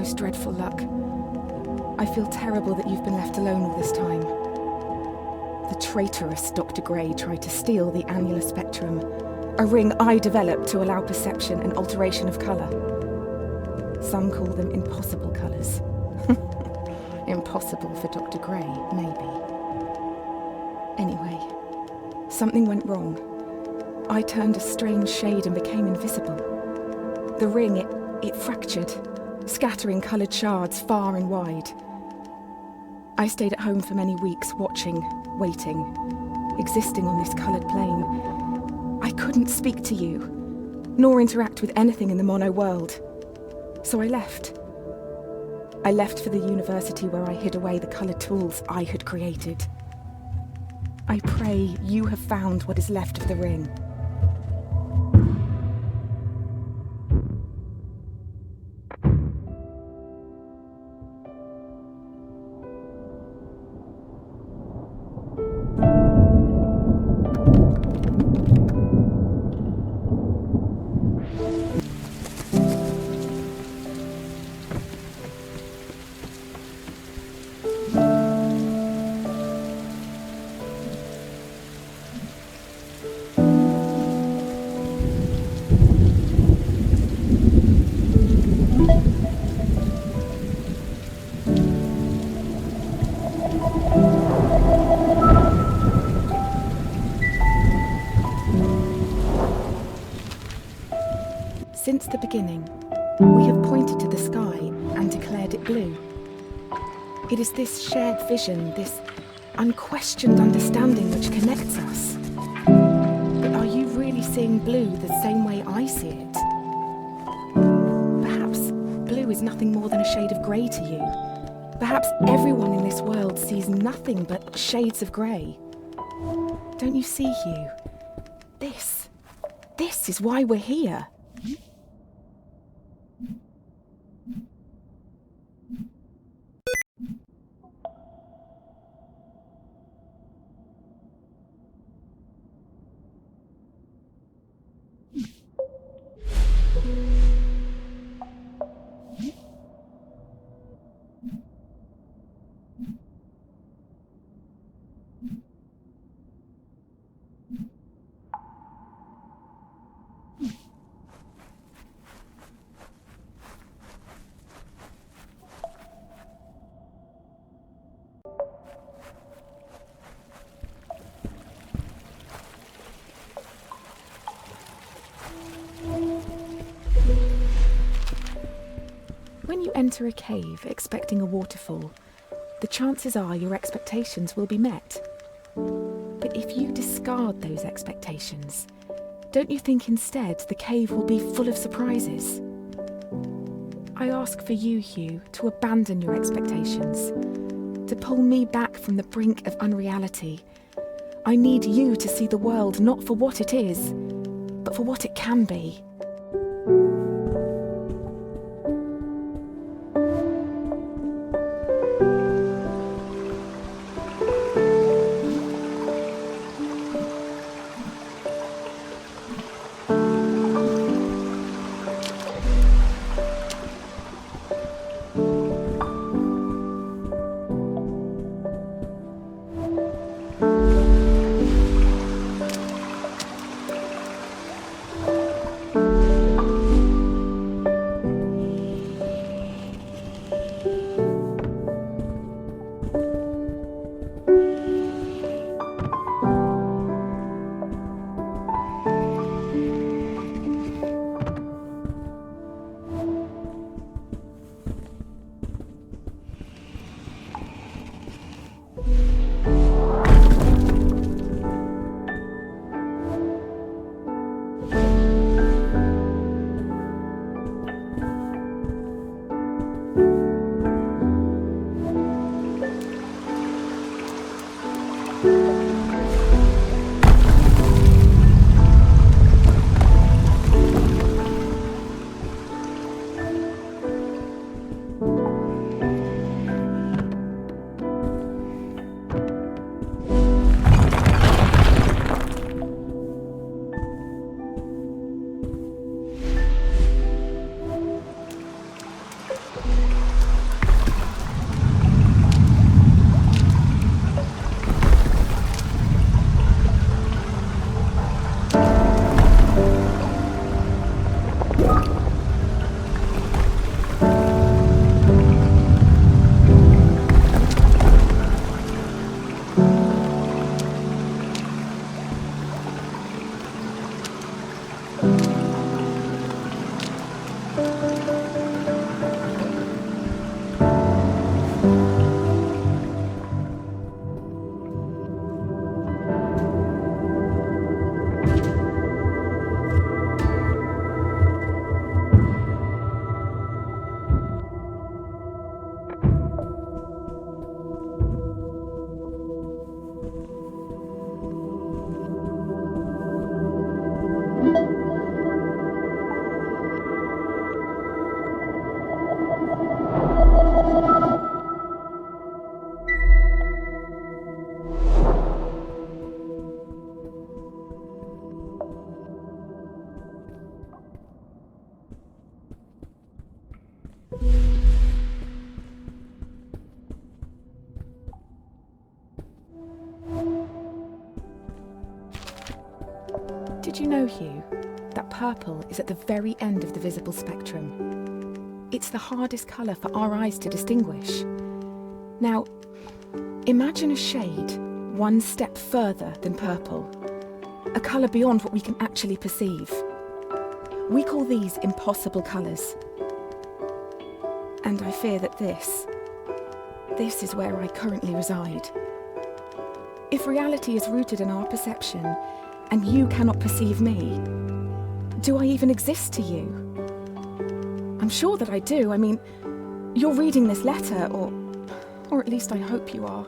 most dreadful luck. I feel terrible that you've been left alone all this time. The traitorous Dr. Gray tried to steal the annular spectrum, a ring I developed to allow perception and alteration of colour. Some call them impossible colours. Impossible for Dr. Gray, maybe. Anyway, something went wrong. I turned a strange shade and became invisible. The ring, it fractured, scattering coloured shards far and wide. I stayed at home for many weeks, watching, waiting, existing on this coloured plane. I couldn't speak to you, nor interact with anything in the mono world. So I left. I left for the university where I hid away the coloured tools I had created. I pray you have found what is left of the ring. Since the beginning, we have pointed to the sky and declared it blue. It is this shared vision, this unquestioned understanding which connects us. But are you really seeing blue the same way I see it? Perhaps blue is nothing more than a shade of grey to you. Perhaps everyone in this world sees nothing but shades of grey. Don't you see, Hugh? This is why we're here. When you enter a cave expecting a waterfall, the chances are your expectations will be met. But if you discard those expectations, don't you think instead the cave will be full of surprises? I ask for you, Hugh, to abandon your expectations, to pull me back from the brink of unreality. I need you to see the world not for what it is, but for what it can be. Did you know, Hugh, that purple is at the very end of the visible spectrum? It's the hardest colour for our eyes to distinguish. Now, imagine a shade one step further than purple, a colour beyond what we can actually perceive. We call these impossible colours. And I fear that this is where I currently reside. If reality is rooted in our perception, and you cannot perceive me, do I even exist to you? I'm sure that I do. I mean, you're reading this letter, or at least I hope you are.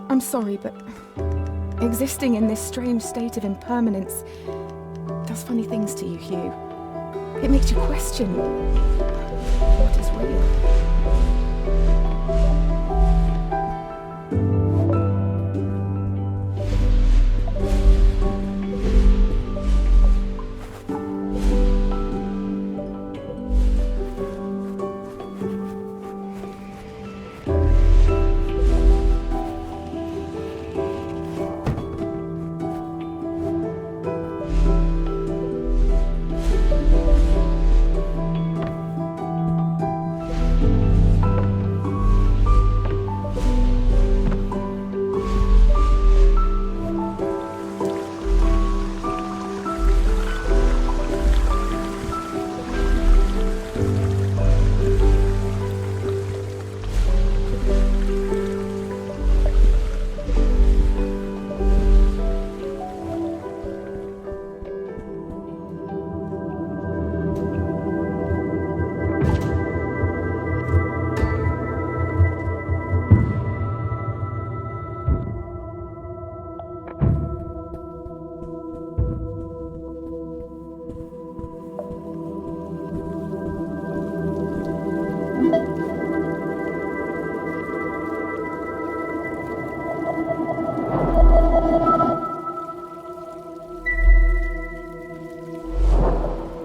I'm sorry, but existing in this strange state of impermanence does funny things to you, Hugh. It makes you question what is real.